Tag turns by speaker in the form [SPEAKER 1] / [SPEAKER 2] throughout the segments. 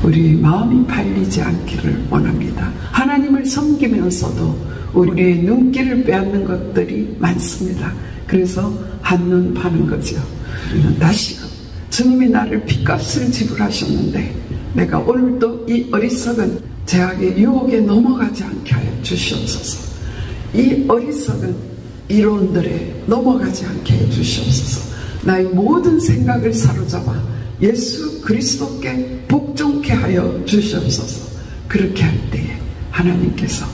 [SPEAKER 1] 우리 마음이 팔리지 않기를 원합니다. 하나님을 섬기면서도 우리의 눈길을 빼앗는 것들이 많습니다. 그래서 한눈 파는 거죠. 우리는 다시금 주님이 나를 핏값을 지불하셨는데 내가 오늘도 이 어리석은 죄악의 유혹에 넘어가지 않게 하여 주시옵소서. 이 어리석은 이론들에 넘어가지 않게 해 주시옵소서. 나의 모든 생각을 사로잡아 예수 그리스도께 복종케 하여 주시옵소서. 그렇게 할 때에 하나님께서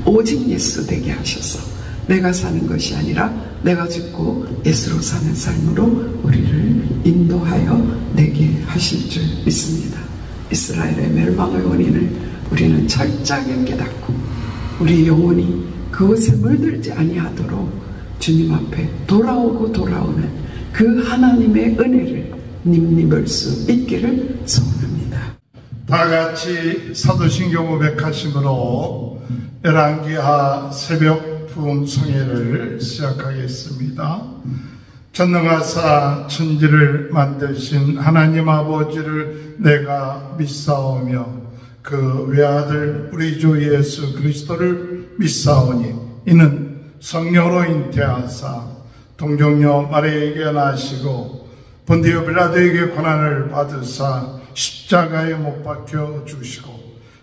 [SPEAKER 1] 오직 예수 되게 하셔서 내가 사는 것이 아니라 내가 죽고 예수로 사는 삶으로 우리를 인도하여 내게 하실 줄 믿습니다. 이스라엘의 멸망의 원인을 우리는 철저하게 깨닫고 우리 영혼이 그것에 물들지 아니하도록 주님 앞에 돌아오고 돌아오는 그 하나님의 은혜를 님입을 수 있기를 소원합니다.
[SPEAKER 2] 다같이 사도신경 500하심으로 열왕기하 새벽 부흥성회를 시작하겠습니다. 전능하사 천지를 만드신 하나님 아버지를 내가 믿사오며 그 외아들 우리 주 예수 그리스도를 믿사오니 이는 성령으로 잉태하사 동정녀 마리아에게 나시고 본디오 빌라도에게 고난을 받으사 십자가에 못 박혀 죽으시고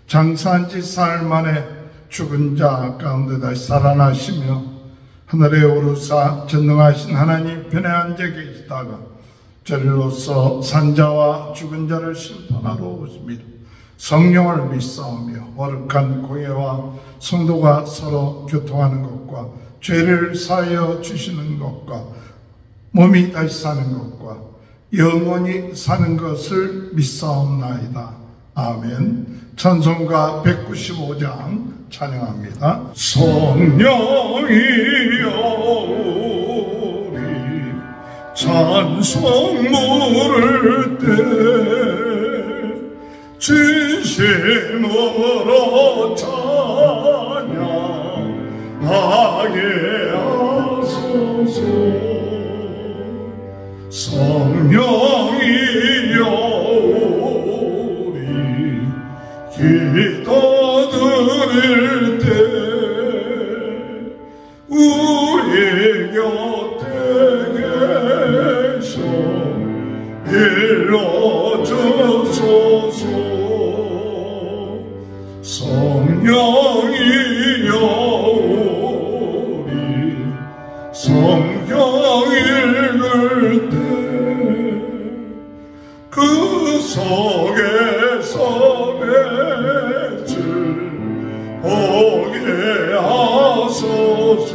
[SPEAKER 2] 장사한 지 사흘 만에 죽은 자 가운데 다시 살아나시며 하늘에 오르사 전능하신 하나님 편에 앉아 계시다가 저리로서 산자와 죽은 자를 심판하러 오십니다. 성령을 믿사오며 거룩한 공예와 성도가 서로 교통하는 것과 죄를 사하여 주시는 것과 몸이 다시 사는 것과 영원히 사는 것을 믿사옵나이다. 아멘. 찬송가 195장 찬양합니다. 성령이여 우리 찬송 부를 때 진심으로 찬양하게 하소서. 성령이여 우리 기도드릴 때 우리 곁에 계셔 일러주소서. 성령이여 우리 성경 읽을 때 그 속에서 맺을 보게 하소서.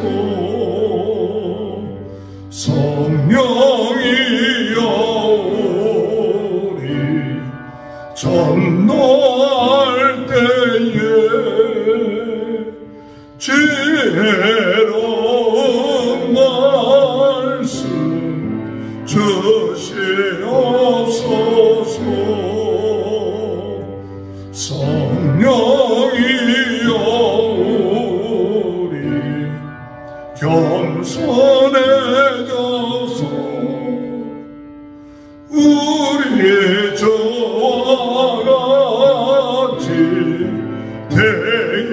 [SPEAKER 2] 성령이여 우리 전도할 때에 지혜로운 말씀 주시옵소서. 성령이여 우리 겸손해져서 우리 저와 같이 되게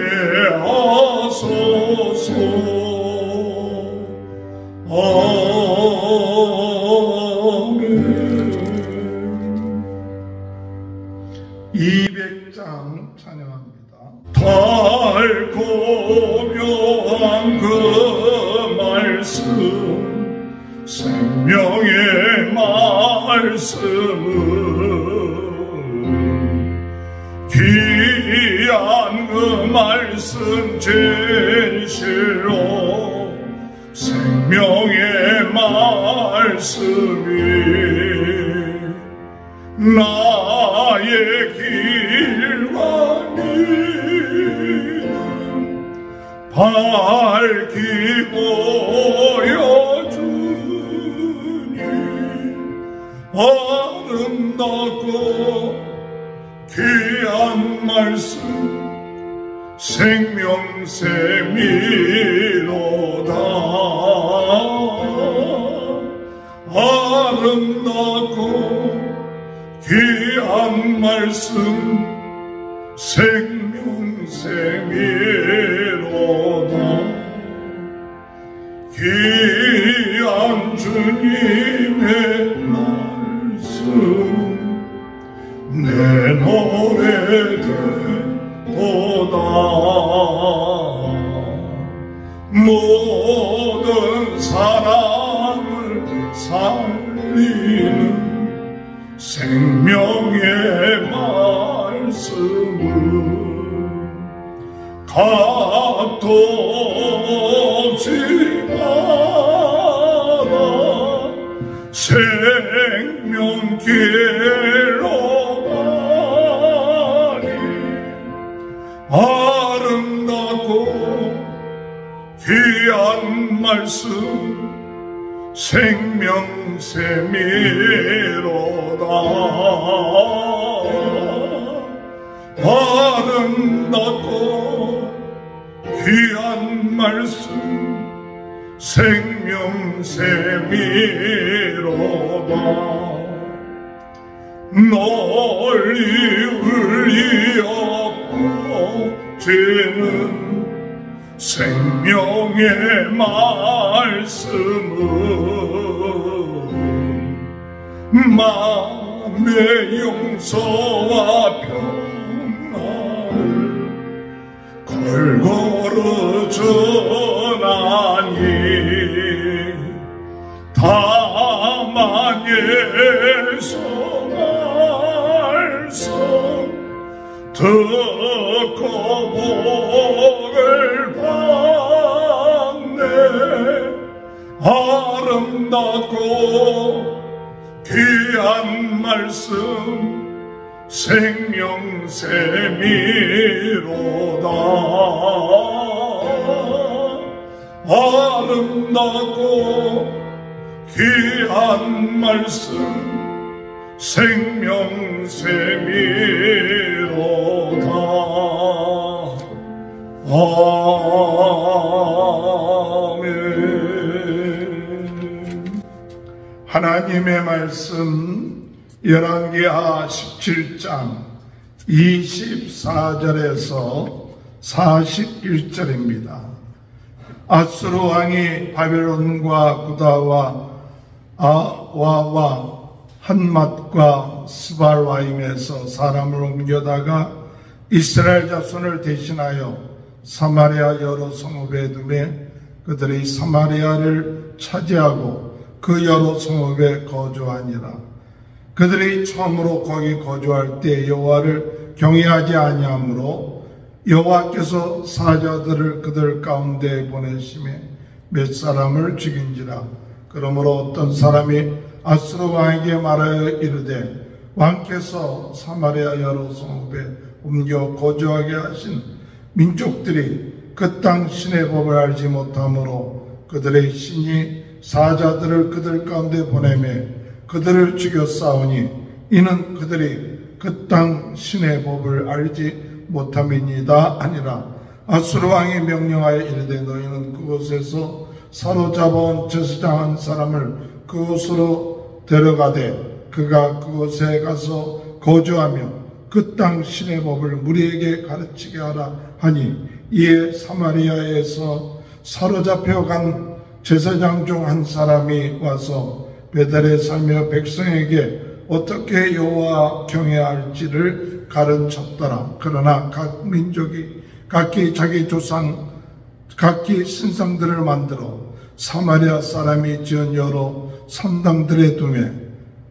[SPEAKER 2] 하소서. 아멘. 200장 찬양합니다. 달고 묘한 그 말씀 생명의 말씀은 귀한 그 말씀 진실로 생명의 말씀이 나의 길과 믿음 밝히 보여주니 아름답고 귀한 말씀 생명샘이로다. 아름답고 귀한 귀한 말씀 생명샘이로다. 귀한 주님의 말씀 내 노래 되도다. 모든 사람을 살리는 생명의 말씀은 값도지 않아 생명길로 가니 아름답고 귀한 말씀 생명샘이로다. 아름답고 귀한 말씀 생명샘이로다. 널리 울리어 퍼지는 생명의 말씀은 마음의 용서와 평안을 골고루 전하니 다만 예수 말씀 듣고 복을 받네. 아름답고 귀한 말씀 생명샘이로다. 아름답고 귀한 말씀 생명샘이로다. 아멘. 하나님의 말씀 열왕기하 17장 24절에서 41절입니다. 아수르 왕이 바벨론과 구다와 아와와 한맛과 스발와임에서 사람을 옮겨다가 이스라엘 자손을 대신하여 사마리아 여러 성읍에 두매 그들이 사마리아를 차지하고 그 여러 성읍에 거주하니라. 그들이 처음으로 거기 거주할 때 여호와를 경외하지 아니하므로 여호와께서 사자들을 그들 가운데 보내심에 몇 사람을 죽인지라. 그러므로 어떤 사람이 아수르 왕에게 말하여 이르되 왕께서 사마리아 여러 성읍에 옮겨 거주하게 하신 민족들이 그 땅 신의 법을 알지 못하므로 그들의 신이 사자들을 그들 가운데 보내매 그들을 죽여 싸우니 이는 그들이 그 땅 신의 법을 알지 못함이니이다 아니라. 아수르 왕이 명령하여 이르되 너희는 그곳에서 사로잡아온 제사장 한 사람을 그곳으로 데려가되 그가 그곳에 가서 거주하며 그 땅 신의 법을 무리에게 가르치게 하라 하니 이에 사마리아에서 사로잡혀간 제사장 중 한 사람이 와서 베델에 살며 백성에게 어떻게 여호와 경외할지를 가르쳤더라. 그러나 각 민족이 각기 자기 조상 각기 신상들을 만들어 사마리아 사람이 지은 여러 산당들에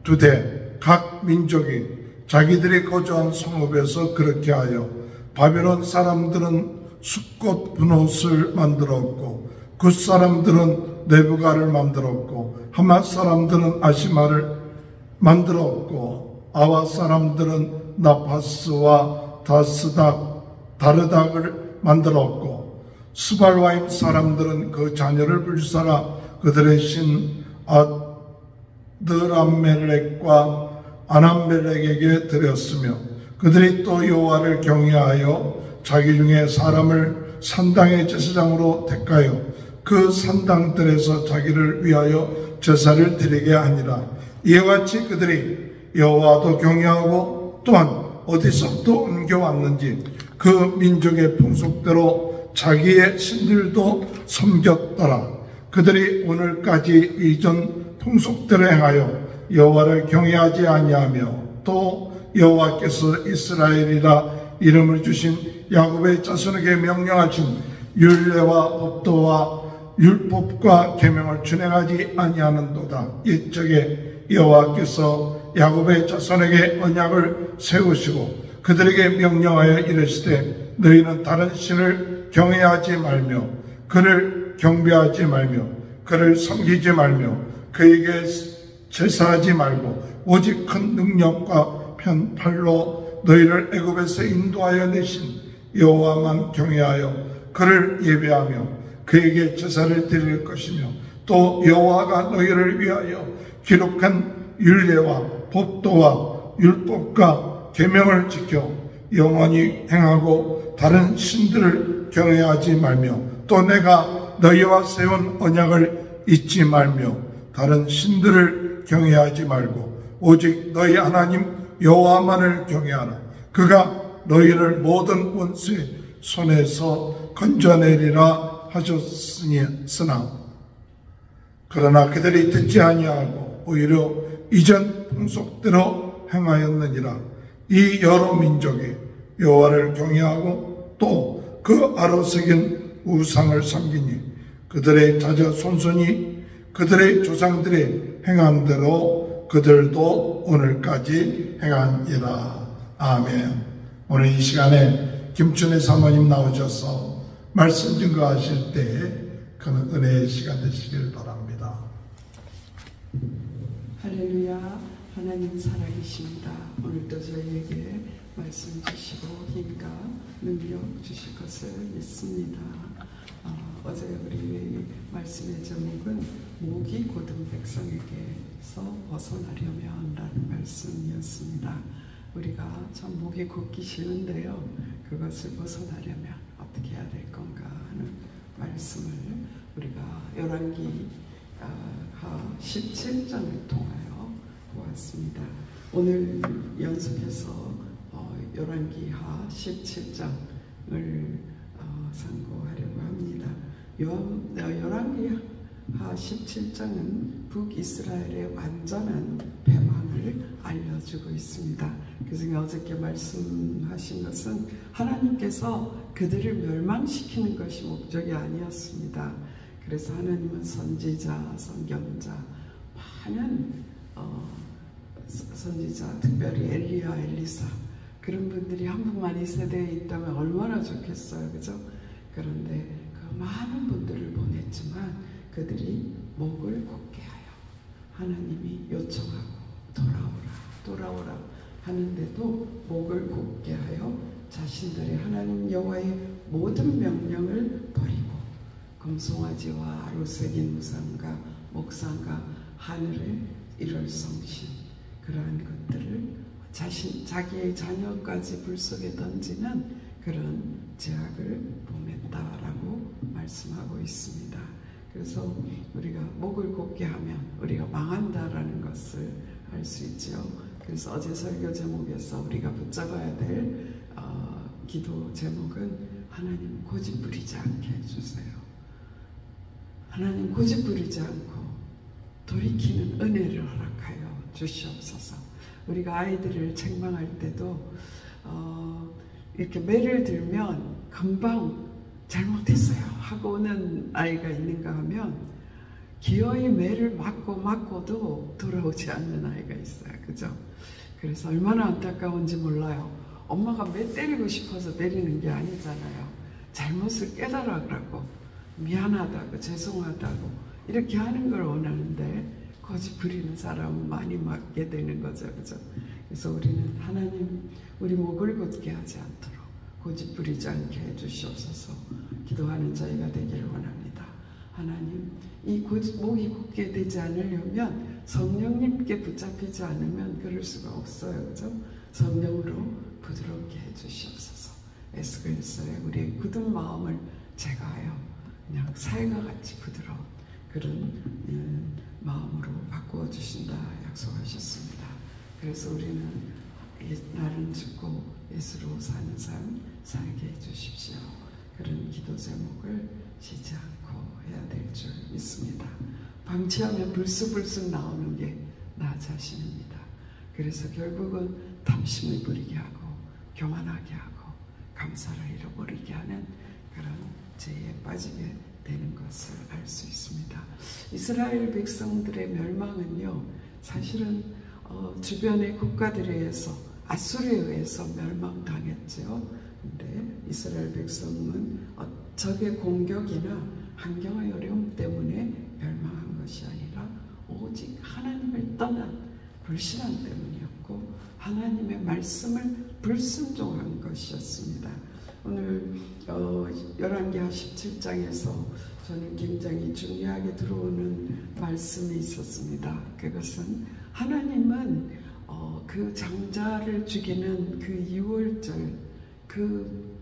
[SPEAKER 2] 두되 각 민족이 자기들이 거주한 성읍에서 그렇게 하여 바벨론 사람들은 숫꽃 분옷을 만들었고 굿 사람들은 네부가를 만들었고 하맛 사람들은 아시마를 만들었고 아와 사람들은 나파스와 다르닥을 만들었고 스발와임 사람들은 그 자녀를 불사라 그들의 신 아드람멜렉과 아남멜렉에게 드렸으며 그들이 또 여호와를 경외하여 자기 중에 사람을 산당의 제사장으로 택하여 그 산당들에서 자기를 위하여 제사를 드리게 하니라. 이와 같이 그들이 여호와도 경외하고 또한 어디서부터 옮겨왔는지 그 민족의 풍속대로 자기의 신들도 섬겼더라. 그들이 오늘까지 이전 풍속대로 행하여 여호와를 경외하지 아니하며 또 여호와께서 이스라엘이라 이름을 주신 야곱의 자손에게 명령하신 율례와 법도와 율법과 계명을 준행하지 아니하는도다. 옛적에 여호와께서 야곱의 자손에게 언약을 세우시고 그들에게 명령하여 이르시되 너희는 다른 신을 경외하지 말며 그를 경배하지 말며 그를 섬기지 말며 그에게 제사하지 말고 오직 큰 능력과 편팔로 너희를 애굽에서 인도하여 내신 여호와만 경외하여 그를 예배하며 그에게 제사를 드릴 것이며 또 여호와가 너희를 위하여 기록한 율례와 법도와 율법과 계명을 지켜 영원히 행하고 다른 신들을 경외하지 말며 또 내가 너희와 세운 언약을 잊지 말며 다른 신들을 경외하지 말고 오직 너희 하나님 여호와만을 경외하라. 그가 너희를 모든 원수의 손에서 건져내리라 하셨으나 그러나 그들이 듣지 아니하고 오히려 이전 풍속대로 행하였느니라. 이 여러 민족이 여호와를 경외하고 또 그 아로 새긴 우상을 섬기니 그들의 자손손이 그들의 조상들의 행한 대로 그들도 오늘까지 행하니라. 아멘. 오늘 이 시간에 김춘혜 사모님 나오셔서 말씀 증거하실 때 그는 은혜의 시간 되시길 바랍니다.
[SPEAKER 1] 할렐루야. 하나님 살아계십니다. 오늘도 저희에게 말씀 주시고 힘과 능력 주실 것을 믿습니다. 어제 우리 말씀의 제목은 목이 곧은 백성에게서 벗어나려면 라는 말씀이었습니다. 우리가 참 목이 곧기 쉬운데요. 그것을 벗어나려면 어떻게 해야 될 건가 하는 말씀을 우리가 열왕기 17장을 통하여 보았습니다. 오늘 연속해서 열왕기하 17장을 상고하려고 합니다. 열왕기하 17장은 북이스라엘의 완전한 패망을 알려주고 있습니다. 그중에 어저께 말씀하신 것은 하나님께서 그들을 멸망시키는 것이 목적이 아니었습니다. 그래서 하나님은 선지자, 선경자, 많은 선지자, 특별히 엘리야, 엘리사 그런 분들이 한 분만 이 세대에 있다면 얼마나 좋겠어요. 그죠? 그런데 그 많은 분들을 보냈지만 그들이 목을 곧게 하여 하나님이 요청하고 돌아오라 하는데도 목을 곧게 하여 자신들의 하나님 여호와의 모든 명령을 버리고 금송아지와 아로 새긴 우상과 목상과 하늘의 일월성신 그러한 것들을 자기의 자녀까지 불 속에 던지는 그런 제약을 범했다라고 말씀하고 있습니다. 그래서 우리가 목을 곧게 하면 우리가 망한다라는 것을 알 수 있죠. 그래서 어제 설교 제목에서 우리가 붙잡아야 될 기도 제목은 하나님 고집 부리지 않게 해주세요. 하나님 고집 부리지 않고 돌이키는 은혜를 허락하여 주시옵소서. 우리가 아이들을 책망할 때도 이렇게 매를 들면 금방 잘못했어요 하고 오는 아이가 있는가 하면 기어이 매를 맞고도 돌아오지 않는 아이가 있어요. 그죠? 그래서 얼마나 안타까운지 몰라요. 엄마가 매 때리고 싶어서 때리는 게 아니잖아요. 잘못을 깨달으라고 미안하다고 죄송하다고 이렇게 하는 걸 원하는데 고집 부리는 사람은 많이 맞게 되는 거죠. 그죠? 그래서 우리는 하나님 우리 목을 곧게 하지 않도록 고집 부리지 않게 해주시옵소서. 기도하는 저희가 되기를 원합니다. 하나님 이 목이 곧게 되지 않으려면 성령님께 붙잡히지 않으면 그럴 수가 없어요. 그죠? 성령으로 부드럽게 해주시옵소서. 에스겔서에 우리의 굳은 마음을 제거하여 그냥 살과 같이 부드러운 그런 마음으로 바꾸어 주신다 약속하셨습니다. 그래서 우리는 나는 죽고 예수로 사는 삶 살게 해주십시오. 그런 기도 제목을 쉬지 않고 해야 될 줄 믿습니다. 방치하면 불쑥불쑥 나오는 게 나 자신입니다. 그래서 결국은 탐심을 부리게 하고 교만하게 하고 감사를 잃어버리게 하는 그런 죄에 빠지게 되는 것을 알 수 있습니다. 이스라엘 백성들의 멸망은요, 사실은 주변의 국가들에 의해서, 아수르에 의해서 멸망당했죠. 근데 이스라엘 백성은 적의 공격이나 환경의 어려움 때문에 멸망한 것이 아니라 오직 하나님을 떠난 불신앙 때문이었고 하나님의 말씀을 불순종한 것이었습니다. 오늘 열왕기하 17장에서 저는 굉장히 중요하게 들어오는 말씀이 있었습니다. 그것은 하나님은 그 장자를 죽이는 그 6월절 그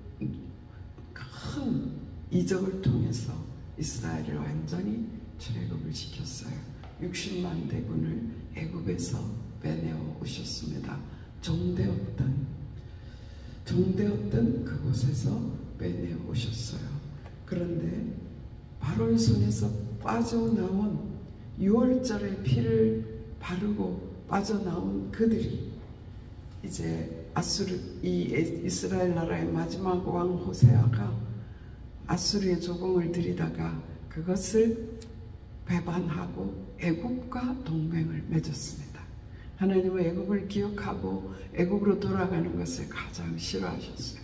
[SPEAKER 1] 큰 이적을 통해서 이스라엘을 완전히 출애굽을 시켰어요. 60만 대군을 애굽에서 빼내어 오셨습니다. 종되었던 그곳에서 빼내어 오셨어요. 그런데 바로의 손에서 빠져나온 6월절의 피를 바르고 빠져나온 그들이 이제 이스라엘 나라의 마지막 왕 호세아가 아수르의 조공을 들이다가 그것을 배반하고 애굽과 동맹을 맺었습니다. 하나님은 애굽을 기억하고 애굽으로 돌아가는 것을 가장 싫어하셨어요.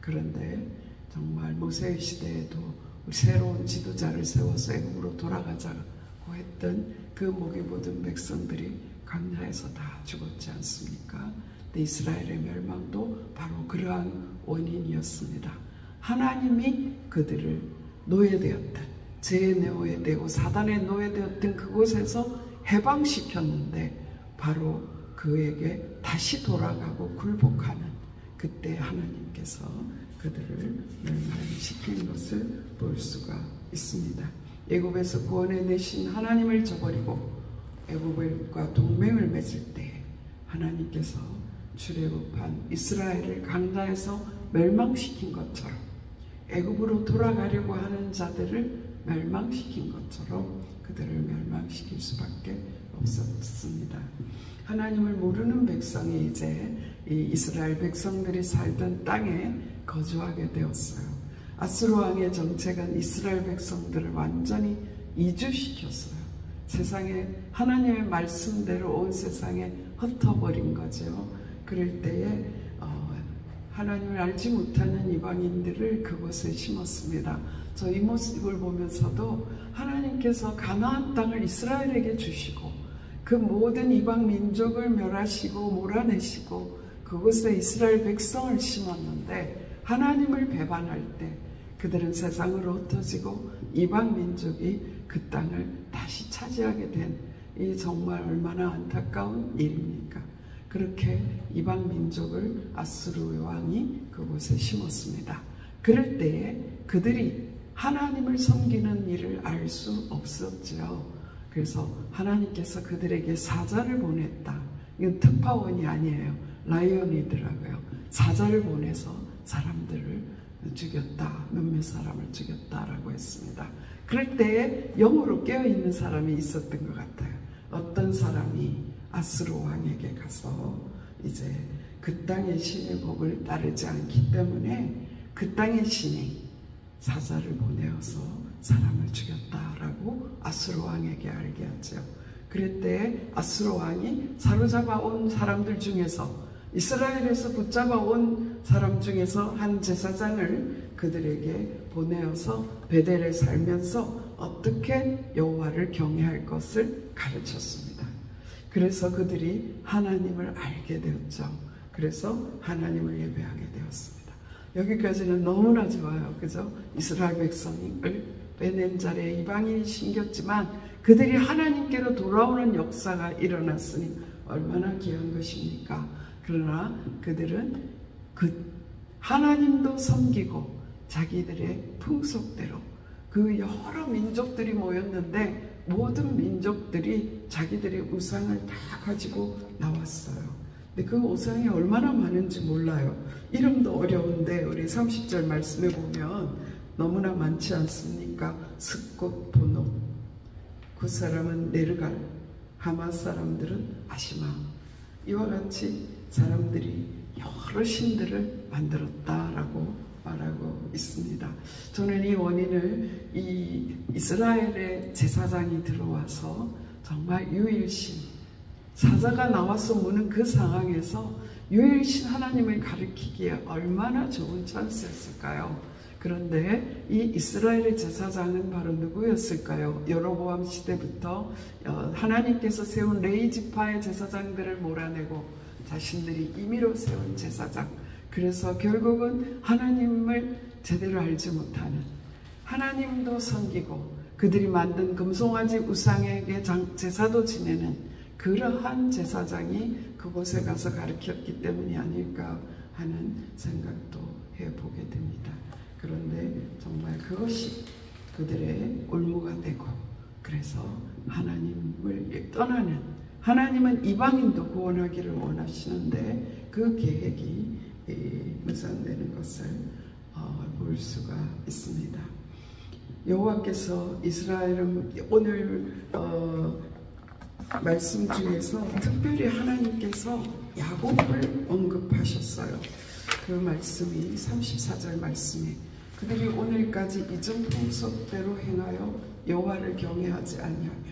[SPEAKER 1] 그런데 정말 모세의 시대에도 새로운 지도자를 세워서 애굽으로 돌아가자고 했던 그 목이 모든 백성들이 광야에서 다 죽었지 않습니까? 근데 이스라엘의 멸망도 바로 그러한 원인이었습니다. 하나님이 그들을 노예되었던, 죄의 노예되고 사단의 노예되었던 그곳에서 해방시켰는데 바로 그에게 다시 돌아가고 굴복하는 그때 하나님께서 그들을 멸망시킨 것을 볼 수가 있습니다. 애굽에서 구원해내신 하나님을 저버리고 애굽과 동맹을 맺을 때 하나님께서 출애굽한 이스라엘을 광야에서 멸망시킨 것처럼 애굽으로 돌아가려고 하는 자들을 멸망시킨 것처럼 그들을 멸망시킬 수밖에 없었습니다. 하나님을 모르는 백성이 이제 이 이스라엘 백성들이 살던 땅에 거주하게 되었어요. 아수르 왕의 정책은 이스라엘 백성들을 완전히 이주시켰어요. 세상에 하나님의 말씀대로 온 세상에 흩어버린 거죠. 그럴 때에 하나님을 알지 못하는 이방인들을 그곳에 심었습니다. 저 이 모습을 보면서도 하나님께서 가나안 땅을 이스라엘에게 주시고 그 모든 이방 민족을 멸하시고 몰아내시고 그곳에 이스라엘 백성을 심었는데 하나님을 배반할 때 그들은 세상으로 흩어지고 이방 민족이 그 땅을 다시 차지하게 된 이 정말 얼마나 안타까운 일입니까? 그렇게 이방 민족을 아수르 왕이 그곳에 심었습니다. 그럴 때에 그들이 하나님을 섬기는 일을 알 수 없었죠. 그래서 하나님께서 그들에게 사자를 보냈다. 이건 특파원이 아니에요. 라이온이더라고요. 사자를 보내서 사람들을 죽였다. 몇몇 사람을 죽였다라고 했습니다. 그럴 때에 영으로 깨어있는 사람이 있었던 것 같아요. 어떤 사람이 아수르 왕에게 가서 이제 그 땅의 신의 법을 따르지 않기 때문에 그 땅의 신이 사자를 보내어서 사람을 죽였다라고 아수르 왕에게 알게 하죠. 그랬때 아수르 왕이 사로잡아 온 사람들 중에서 이스라엘에서 붙잡아 온 사람 중에서 한 제사장을 그들에게 보내어서 베델에 살면서 어떻게 여호와를 경외할 것을 가르쳤습니다. 그래서 그들이 하나님을 알게 되었죠. 그래서 하나님을 예배하게 되었습니다. 여기까지는 너무나 좋아요. 그죠? 이스라엘 백성을 빼낸 자리에 이방인이 심겼지만 그들이 하나님께로 돌아오는 역사가 일어났으니 얼마나 귀한 것입니까? 그러나 그들은 하나님도 섬기고 자기들의 풍속대로 그 여러 민족들이 모였는데 모든 민족들이 자기들의 우상을 다 가지고 나왔어요. 근데 그 우상이 얼마나 많은지 몰라요. 이름도 어려운데 우리 30절 말씀에 보면 너무나 많지 않습니까? 스콧, 보노, 그 사람은 네르갈, 하마 사람들은 아시마. 이와 같이 사람들이 여러 신들을 만들었다라고 말하고 있습니다. 저는 이 원인을 이 이스라엘의 제사장이 들어와서 정말 유일신, 사자가 나와서 무는 그 상황에서 유일신 하나님을 가리키기에 얼마나 좋은 찬스였을까요? 그런데 이 이스라엘의 제사장은 바로 누구였을까요? 여로보암 시대부터 하나님께서 세운 레위 지파의 제사장들을 몰아내고 자신들이 임의로 세운 제사장, 그래서 결국은 하나님을 제대로 알지 못하는, 하나님도 섬기고 그들이 만든 금송아지 우상에게 제사도 지내는 그러한 제사장이 그곳에 가서 가르쳤기 때문이 아닐까 하는 생각도 해보게 됩니다. 그런데 정말 그것이 그들의 올무가 되고, 그래서 하나님을 떠나는, 하나님은 이방인도 구원하기를 원하시는데 그 계획이 무산되는 것을 볼 수가 있습니다. 여호와께서 이스라엘은 오늘 말씀 중에서 특별히 하나님께서 야곱을 언급하셨어요. 그 말씀이 34절 말씀에 그들이 오늘까지 이전 풍속대로 행하여 여호와를 경외하지 아니하며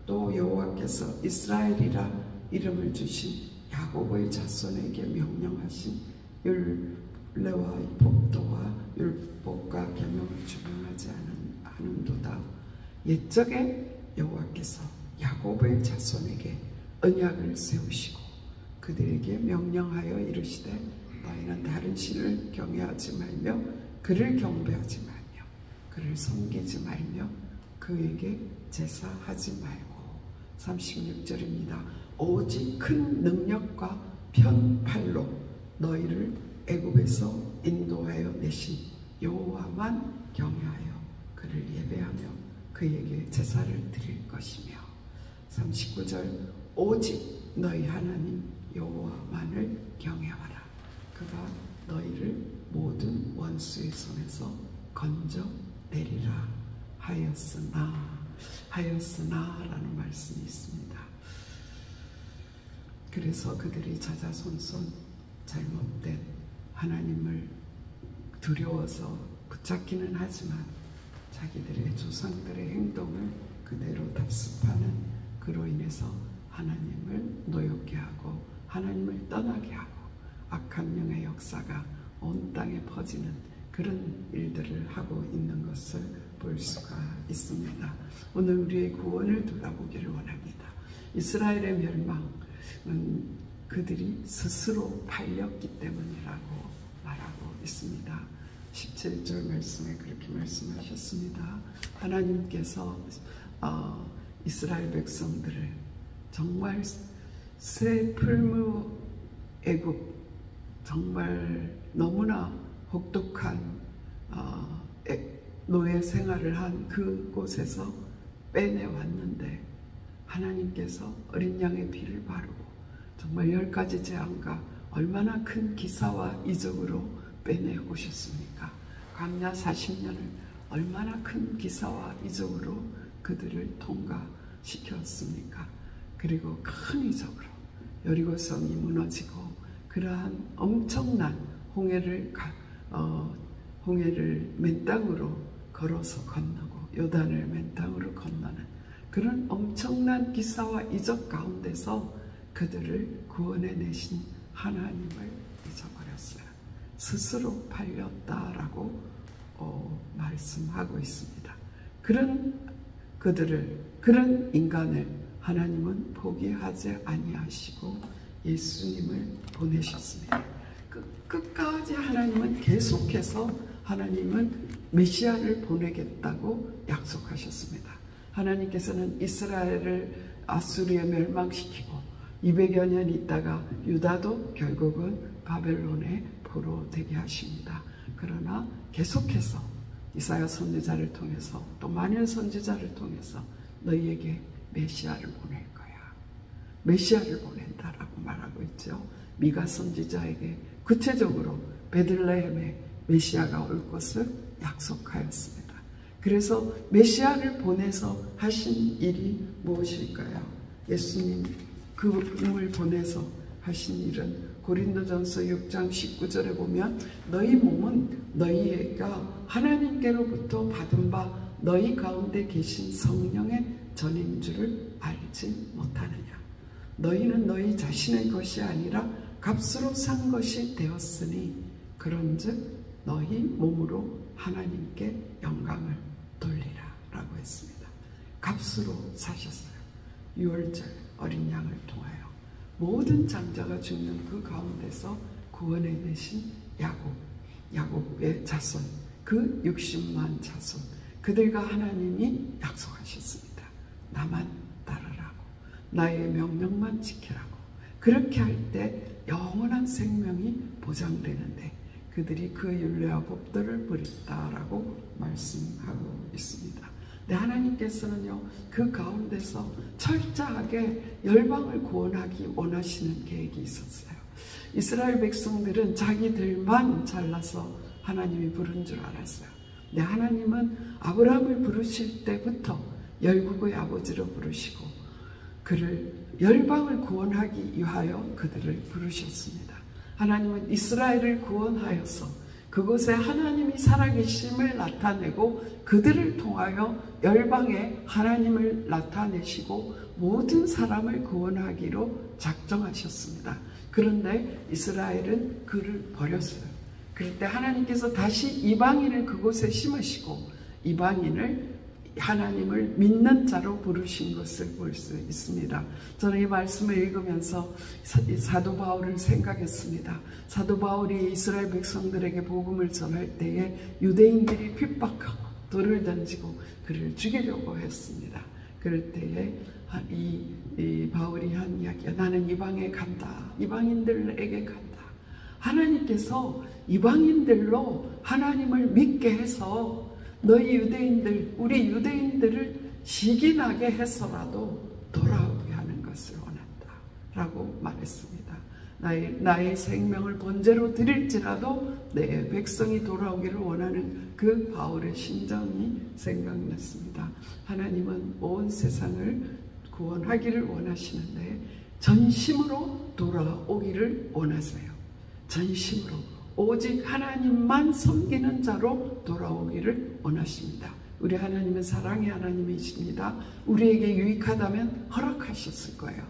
[SPEAKER 1] 또 여호와께서 이스라엘이라 이름을 주신 야곱의 자손에게 명령하신 율례와 법도와 율법과 계명을 준행하지 않은도다. 옛적에 여호와께서 야곱의 자손에게 언약을 세우시고 그들에게 명령하여 이르시되 너희는 다른 신을 경외하지 말며 그를 경배하지 말며 그를 섬기지 말며 그에게 제사하지 말고. 36절입니다. 오직 큰 능력과 편팔로 너희를 애굽에서 인도하여 내신 여호와만 경외하여 그를 예배하며 그에게 제사를 드릴 것이며. 39절 오직 너희 하나님 여호와만을 경외하라. 그가 너희를 모든 원수의 손에서 건져내리라 하였으나라는 말씀이 있습니다. 그래서 그들이 자자손손 잘못된 하나님을 두려워서 붙잡기는 하지만 자기들의 조상들의 행동을 그대로 답습하는, 그로 인해서 하나님을 노엽게 하고 하나님을 떠나게 하고 악한 영의 역사가 온 땅에 퍼지는 그런 일들을 하고 있는 것을 볼 수가 있습니다. 오늘 우리의 구원을 돌아보기를 원합니다. 이스라엘의 멸망은 그들이 스스로 팔렸기 때문이라고 말하고 있습니다. 17절 말씀에 그렇게 말씀하셨습니다. 하나님께서 이스라엘 백성들을 정말 새 풀무 애굽, 정말 너무나 혹독한 노예 생활을 한 그곳에서 빼내왔는데 하나님께서 어린 양의 피를 바르고 정말 10가지 재앙과 얼마나 큰 기사와 이적으로 빼내오셨습니까? 광야 40년을 얼마나 큰 기사와 이적으로 그들을 통과시켰습니까? 그리고 큰 이적으로 여리고성이 무너지고 그러한 엄청난 홍해를 맨 땅으로 걸어서 건너고 요단을 맨 땅으로 건너는 그런 엄청난 기사와 이적 가운데서 그들을 구원해 내신 하나님을 잊어버렸어요. 스스로 팔렸다라고 말씀하고 있습니다. 그런 인간을 하나님은 포기하지 아니하시고 예수님을 보내셨습니다. 끝까지 하나님은 계속해서 하나님은 메시아를 보내겠다고 약속하셨습니다. 하나님께서는 이스라엘을 아수르에 멸망시키고 200여 년 있다가 유다도 결국은 바벨론의 포로 되게 하십니다. 그러나 계속해서 이사야 선지자를 통해서 또 마늘 선지자를 통해서 너희에게 메시아를 보낼 거야. 메시아를 보낸다라고 말하고 있죠. 미가 선지자에게 구체적으로 베들레헴에 메시아가 올 것을 약속하였습니다. 그래서 메시아를 보내서 하신 일이 무엇일까요? 예수님 그분을 보내서 하신 일은 고린도전서 6장 19절에 보면 너희 몸은 너희가 하나님께로부터 받은 바 너희 가운데 계신 성령의 전인 줄을 알지 못하느냐. 너희는 너희 자신의 것이 아니라 값으로 산 것이 되었으니 그런즉 너희 몸으로 하나님께 영광을 돌리라 라고 했습니다. 값으로 사셨어요. 유월절 어린 양을 통하여 모든 장자가 죽는 그 가운데서 구원해내신 야곱의 자손, 그 60만 자손, 그들과 하나님이 약속하셨습니다. 나만 따르라고, 나의 명령만 지키라고. 그렇게 할 때 영원한 생명이 보장되는데 그들이 그 율례와 법도를 버렸다라고 말씀하고 있습니다. 네, 하나님께서는요, 그 가운데서 철저하게 열방을 구원하기 원하시는 계획이 있었어요. 이스라엘 백성들은 자기들만 잘나서 하나님이 부른 줄 알았어요. 네, 하나님은 아브라함을 부르실 때부터 열국의 아버지로 부르시고 그를 열방을 구원하기 위하여 그들을 부르셨습니다. 하나님은 이스라엘을 구원하여서 그곳에 하나님이 살아계심을 나타내고 그들을 통하여 열방에 하나님을 나타내시고 모든 사람을 구원하기로 작정하셨습니다. 그런데 이스라엘은 그를 버렸어요. 그럴 때 하나님께서 다시 이방인을 그곳에 심으시고 이방인을 하나님을 믿는 자로 부르신 것을 볼 수 있습니다. 저는 이 말씀을 읽으면서 사도 바울을 생각했습니다. 사도 바울이 이스라엘 백성들에게 복음을 전할 때에 유대인들이 핍박하고 돌을 던지고 그를 죽이려고 했습니다. 그럴 때에 이 바울이 한 이야기가 나는 이방에 간다. 이방인들에게 간다. 하나님께서 이방인들로 하나님을 믿게 해서 너희 유대인들, 우리 유대인들을 시기나게 해서라도 돌아오게 하는 것을 원한다 라고 말했습니다. 나의 생명을 번제로 드릴지라도 내 백성이 돌아오기를 원하는 그 바울의 심정이 생각났습니다. 하나님은 온 세상을 구원하기를 원하시는데 전심으로 돌아오기를 원하세요. 전심으로 오직 하나님만 섬기는 자로 돌아오기를 원하십니다. 우리 하나님은 사랑의 하나님이십니다. 우리에게 유익하다면 허락하셨을 거예요.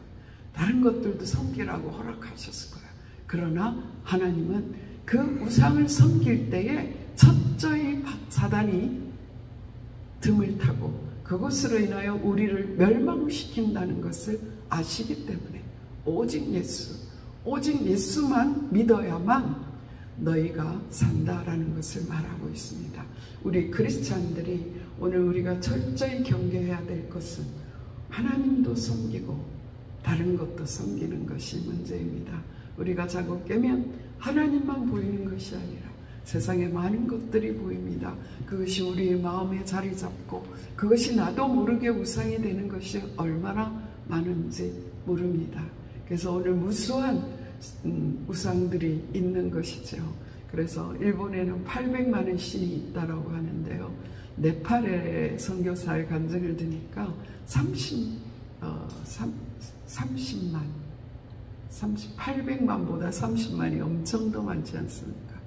[SPEAKER 1] 다른 것들도 섬기라고 허락하셨을 거예요. 그러나 하나님은 그 우상을 섬길 때에 철저히 사단이 틈을 타고 그것으로 인하여 우리를 멸망시킨다는 것을 아시기 때문에 오직 예수만 믿어야만 너희가 산다라는 것을 말하고 있습니다. 우리 크리스찬들이 오늘 우리가 철저히 경계해야 될 것은 하나님도 섬기고 다른 것도 섬기는 것이 문제입니다. 우리가 자고 깨면 하나님만 보이는 것이 아니라 세상에 많은 것들이 보입니다. 그것이 우리의 마음에 자리 잡고 그것이 나도 모르게 우상이 되는 것이 얼마나 많은지 모릅니다. 그래서 오늘 무수한 우상들이 있는 것이죠. 그래서 일본에는 800만의 신이 있다라고 하는데요. 네팔의 선교사의 간증을 드니까 800만보다 30만이 엄청 더 많지 않습니까?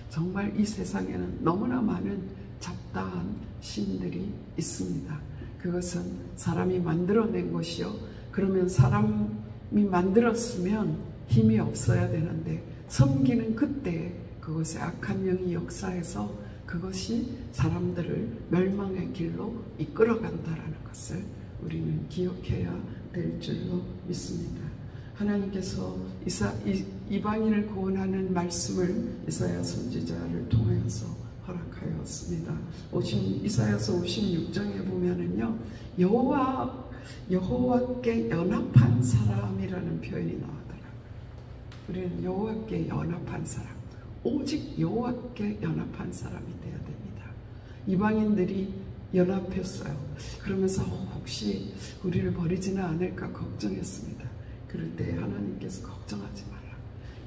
[SPEAKER 1] 정말 이 세상에는 너무나 많은 잡다한 신들이 있습니다. 그것은 사람이 만들어낸 것이요. 그러면 사람이 만들었으면 힘이 없어야 되는데 섬기는 그때에 그것에 악한 영이 역사해서 그것이 사람들을 멸망의 길로 이끌어간다라는 것을 우리는 기억해야 될 줄로 믿습니다. 하나님께서 이방인을 구원하는 말씀을 이사야 선지자를 통하여서 허락하였습니다. 이사야서 56장에 보면은요, 여호와께 연합한 사람이라는 표현이 나와요. 우리는 여호와께 연합한 사람, 오직 여호와께 연합한 사람이 되어야 됩니다. 이방인들이 연합했어요. 그러면서 혹시 우리를 버리지는 않을까 걱정했습니다. 그럴 때 하나님께서 걱정하지 말라.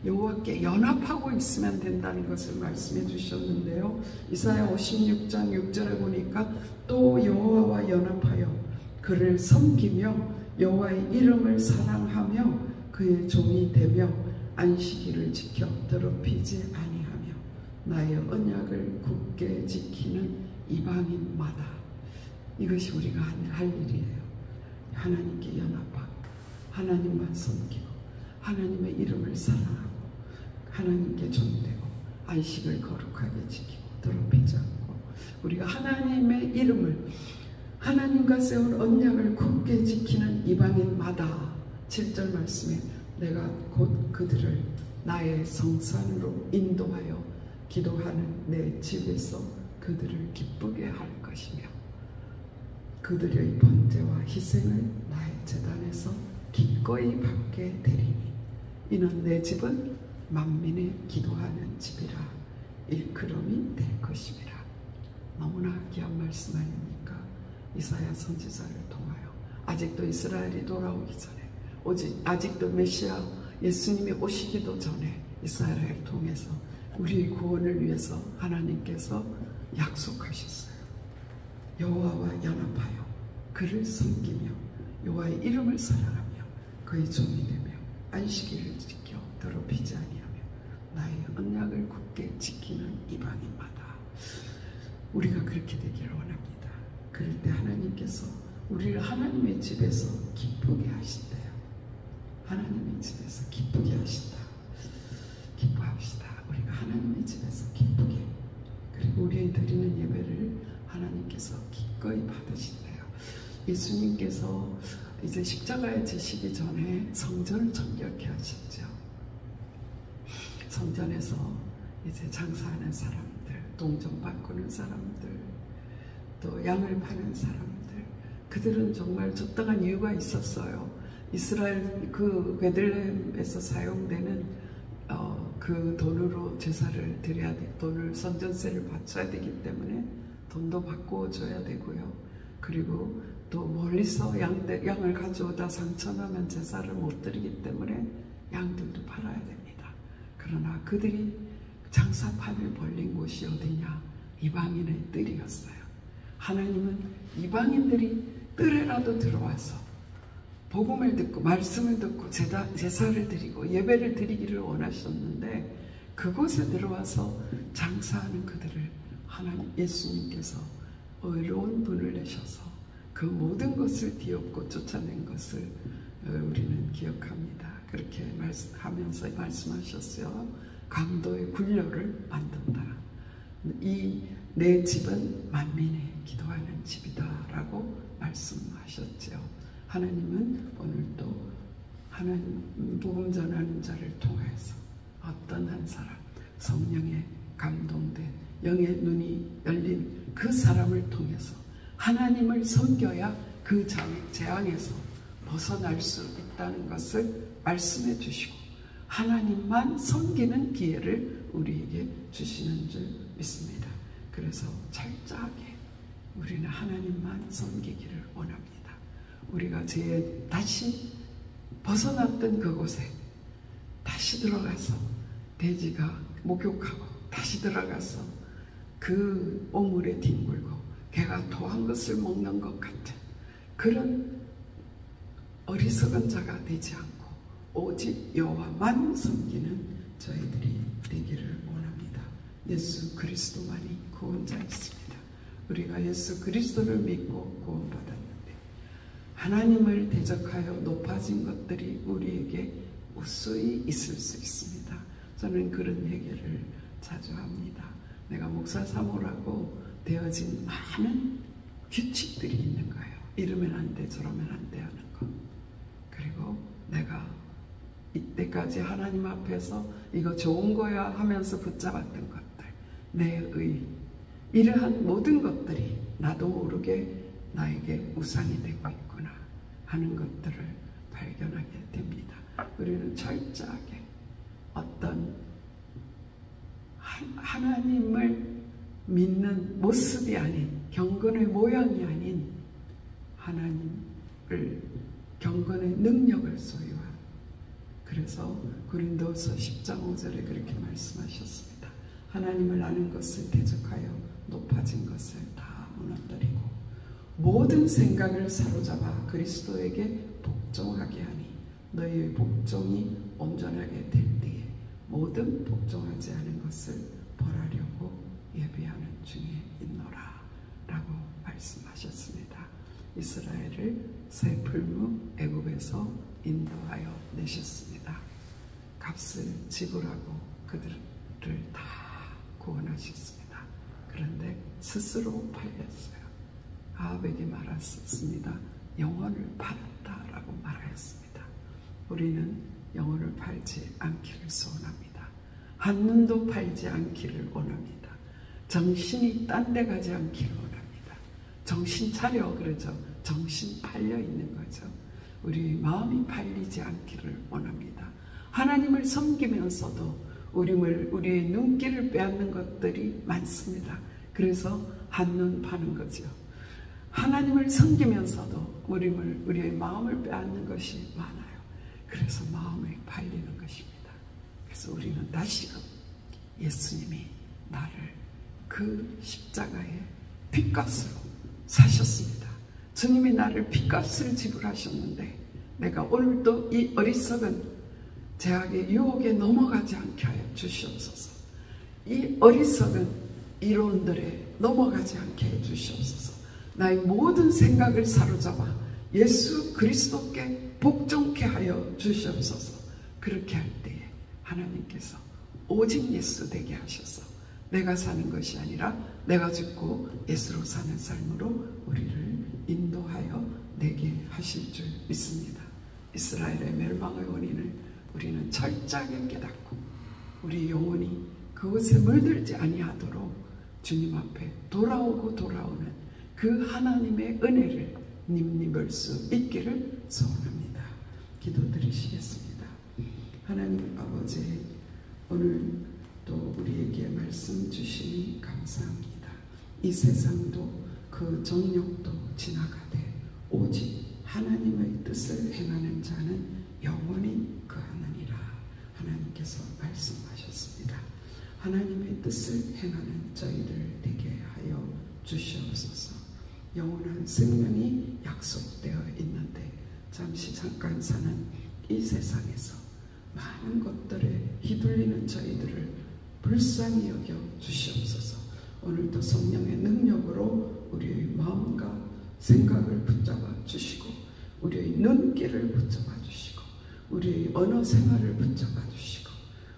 [SPEAKER 1] 여호와께 연합하고 있으면 된다는 것을 말씀해 주셨는데요. 이사야 56장 6절에 보니까 또 여호와와 연합하여 그를 섬기며 여호와의 이름을 사랑하며 그의 종이 되며 안식일을 지켜 더럽히지 아니하며 나의 언약을 굳게 지키는 이방인마다. 이것이 우리가 할 일이에요. 하나님께 연합하고 하나님만 섬기고 하나님의 이름을 사랑하고 하나님께 종되고 안식을 거룩하게 지키고 더럽히지 않고 우리가 하나님의 이름을 하나님과 세운 언약을 굳게 지키는 이방인마다 7절 말씀에 내가 곧 그들을 나의 성산으로 인도하여 기도하는 내 집에서 그들을 기쁘게 할 것이며 그들의 번제와 희생을 나의 제단에서 기꺼이 받게 되리니 이는 내 집은 만민의 기도하는 집이라 일컬음이 될 것임이라. 너무나 귀한 말씀 아닙니까? 이사야 선지자를 통하여 아직도 이스라엘이 돌아오기 전에 아직도 메시아 예수님이 오시기도 전에 이스라엘을 통해서 우리의 구원을 위해서 하나님께서 약속하셨어요. 여호와와 연합하여 그를 섬기며 여호와의 이름을 사랑하며 그의 종이 되며 안식일을 지켜 더럽히지 아니하며 나의 언약을 굳게 지키는 이방인마다. 우리가 그렇게 되기를 원합니다. 그럴 때 하나님께서 우리를 하나님의 집에서 기쁘게 하신대요. 하나님의 집에서 기쁘게 하신다. 기뻐합시다. 우리가 하나님의 집에서 기쁘게, 그리고 우리의 드리는 예배를 하나님께서 기꺼이 받으신대요. 예수님께서 이제 십자가에 지시기 전에 성전을 정결케 하셨죠. 성전에서 이제 장사하는 사람들, 동전 바꾸는 사람들, 또 양을 파는 사람들, 그들은 정말 적당한 이유가 있었어요. 이스라엘 그 베들레헴에서 사용되는 그 돈으로 제사를 드려야 돼, 돈을 성전세를 바쳐야 되기 때문에 돈도 바꾸어 줘야 되고요. 그리고 또 멀리서 양을 가져오다 상처나면 제사를 못 드리기 때문에 양들도 팔아야 됩니다. 그러나 그들이 장사판을 벌린 곳이 어디냐? 이방인의 뜰이었어요. 하나님은 이방인들이 뜰에라도 들어와서 복음을 듣고 말씀을 듣고 제사를 드리고 예배를 드리기를 원하셨는데 그곳에 들어와서 장사하는 그들을 하나님 예수님께서 의로운 분을 내셔서 그 모든 것을 뒤엎고 쫓아낸 것을 우리는 기억합니다. 그렇게 하면서 말씀하셨어요. 강도의 굴려를 만든다. 내 집은 만민의 기도하는 집이다 라고 말씀하셨죠. 하나님은 오늘도 하나님 복음 전하는 자를 통해서 어떤 한 사람 성령에 감동된 영의 눈이 열린 그 사람을 통해서 하나님을 섬겨야 그 재앙에서 벗어날 수 있다는 것을 말씀해 주시고 하나님만 섬기는 기회를 우리에게 주시는 줄 믿습니다. 그래서 철저하게 우리는 하나님만 섬기기를 원합니다. 우리가 다시 벗어났던 그곳에 다시 들어가서 돼지가 목욕하고 다시 들어가서 그 오물에 뒹굴고 개가 토한 것을 먹는 것 같은 그런 어리석은 자가 되지 않고 오직 여호와만 섬기는 저희들이 되기를 원합니다. 예수 그리스도만이 구원자였습니다. 우리가 예수 그리스도를 믿고 구원받았는데 하나님을 대적하여 높아진 것들이 우리에게 우수히 있을 수 있습니다. 저는 그런 얘기를 자주 합니다. 내가 목사 사모라고 되어진 많은 규칙들이 있는 거예요. 이러면 안 돼, 저러면 안 돼 하는 거. 그리고 내가 이때까지 하나님 앞에서 이거 좋은 거야 하면서 붙잡았던 것들, 내 의, 이러한 모든 것들이 나도 모르게 나에게 우상이 되고 있구나 하는 것들을 발견하게 됩니다. 우리는 철저하게 어떤 하나님을 믿는 모습이 아닌 경건의 모양이 아닌 하나님을 경건의 능력을 소유한, 그래서 고린도서 10장 5절에 그렇게 말씀하셨습니다. 하나님을 아는 것을 대적하여 높아진 것을 다 무너뜨리고 모든 생각을 사로잡아 그리스도에게 복종하게 하니 너희의 복종이 온전하게 될 때에 모든 복종하지 않은 것을 벌하려고 예비하는 중에 있노라 라고 말씀하셨습니다. 이스라엘을 새 풀무 애굽에서 인도하여 내셨습니다. 값을 지불하고 그들을 다 구원하셨습니다. 그런데 스스로 팔렸어요. 아합에게 말했습니다. 영혼을 팔았다라고 말하였습니다. 우리는 영혼을 팔지 않기를 소원합니다. 한눈도 팔지 않기를 원합니다. 정신이 딴 데 가지 않기를 원합니다. 정신 차려 그러죠. 정신 팔려 있는 거죠. 우리 마음이 팔리지 않기를 원합니다. 하나님을 섬기면서도 우리의 눈길을 빼앗는 것들이 많습니다. 그래서 한눈 파는 거죠. 하나님을 섬기면서도 우리의 마음을 빼앗는 것이 많아요. 그래서 마음이 팔리는 것입니다. 그래서 우리는 다시금 예수님이 나를 그 십자가의 핏값으로 사셨습니다. 주님이 나를 핏값을 지불하셨는데 내가 오늘도 이 어리석은 죄악의 유혹에 넘어가지 않게 하여 주시옵소서. 이 어리석은 이론들에 넘어가지 않게 해 주시옵소서. 나의 모든 생각을 사로잡아 예수 그리스도께 복종케 하여 주시옵소서. 그렇게 할 때에 하나님께서 오직 예수 되게 하셔서 내가 사는 것이 아니라 내가 죽고 예수로 사는 삶으로 우리를 인도하여 내게 하실 줄 믿습니다. 이스라엘의 멸망의 원인을 우리는 철저하게 깨닫고 우리 영혼이 그것에 물들지 아니하도록 주님 앞에 돌아오고 돌아오는 그 하나님의 은혜를 님입을 수 있기를 소원합니다. 기도드리시겠습니다. 하나님 아버지, 오늘 또 우리에게 말씀 주시니 감사합니다. 이 세상도 그 정욕도 지나가되 오직 하나님의 뜻을 행하는 자는 영원히 그하느니라 하나님께서 말씀하셨습니다. 하나님의 뜻을 행하는 저희들 되게 하여 주시옵소서. 영원한 생명이 약속되어 있는데 잠시 잠깐 사는 이 세상에서 많은 것들에 휘둘리는 저희들을 불쌍히 여겨 주시옵소서. 오늘도 성령의 능력으로 우리의 마음과 생각을 붙잡아 주시고 우리의 눈길을 붙잡아 주시고 우리의 언어 생활을 붙잡아 주시고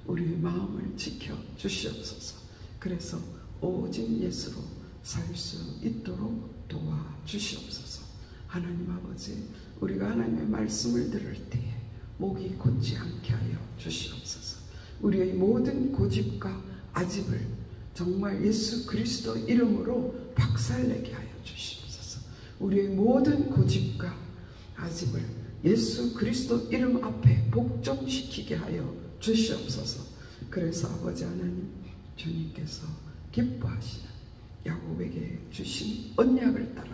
[SPEAKER 1] 우리의 마음을 지켜 주시옵소서. 그래서 오직 예수로 살 수 있도록 도와주시옵소서. 하나님 아버지, 우리가 하나님의 말씀을 들을 때에 목이 곧지 않게 하여 주시옵소서. 우리의 모든 고집과 아집을 정말 예수 그리스도 이름으로 박살내게 하여 주시옵소서. 우리의 모든 고집과 아집을 예수 그리스도 이름 앞에 복종시키게 하여 주시옵소서. 그래서 아버지 하나님, 주님께서 기뻐하시는 야곱에게 주신 언약을 따라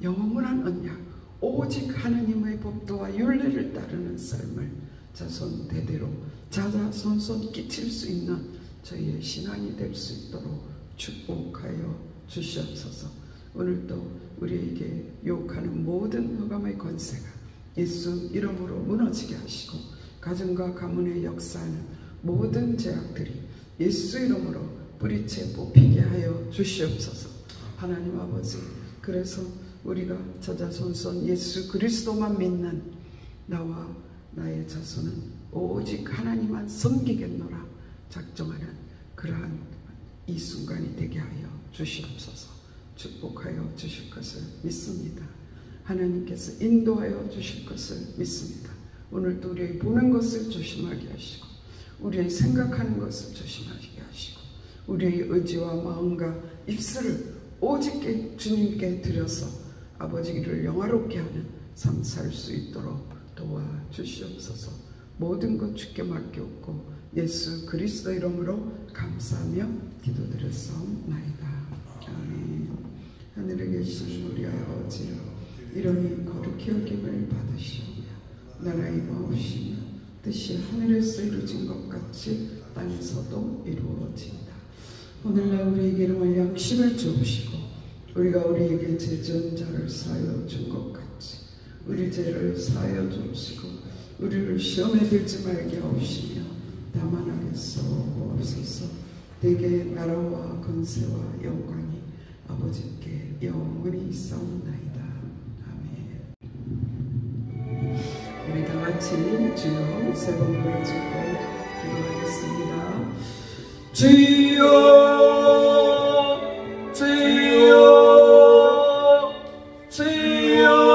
[SPEAKER 1] 영원한 언약, 오직 하나님의 법도와 율례를 따르는 삶을 자손 대대로 자자손손 끼칠 수 있는 저희의 신앙이 될 수 있도록 축복하여 주시옵소서. 오늘도 우리에게 유혹하는 모든 흑암의 권세가 예수 이름으로 무너지게 하시고 가정과 가문에 역사하는 모든 죄악들이 예수 이름으로 뿌리채 뽑히게 하여 주시옵소서. 하나님 아버지, 그래서 우리가 자자손손 예수 그리스도만 믿는 나와 나의 자손은 오직 하나님만 섬기겠노라 작정하는 그러한 이 순간이 되게 하여 주시옵소서. 축복하여 주실 것을 믿습니다. 하나님께서 인도하여 주실 것을 믿습니다. 오늘도 우리의 보는 것을 조심하게 하시고 우리의 생각하는 것을 조심하게 하시고 우리의 의지와 마음과 입술을 오직 주님께 드려서 아버지를 영화롭게 하는 삶 살 수 있도록 도와주시옵소서. 모든 것 주께 맡겼고 예수 그리스도 이름으로 감사하며 기도드렸사옵나이다. 아멘. 하늘에 계신 우리 아버지, 이름이 거룩히 여김을 받으시오며 나라의 마옵시며 뜻이 하늘에서 이루어진 것 같이 땅에서도 이루어진다. 오늘날 우리에게 일용할 양식을 주옵시고 우리가 우리에게 죄 지은 자를 사하여 준 것 같이 우리 죄를 사하여 주옵시고 우리를 시험에 들지 말게 하옵시며 다만 하겠소 하옵소서. 대개 나라와 권세와 영광이 아버지께 영원히 있사옵나이다. 아멘. 우리 다 같이 주여 세 번 부르짖고 기도하겠습니다. 주여 주여 주여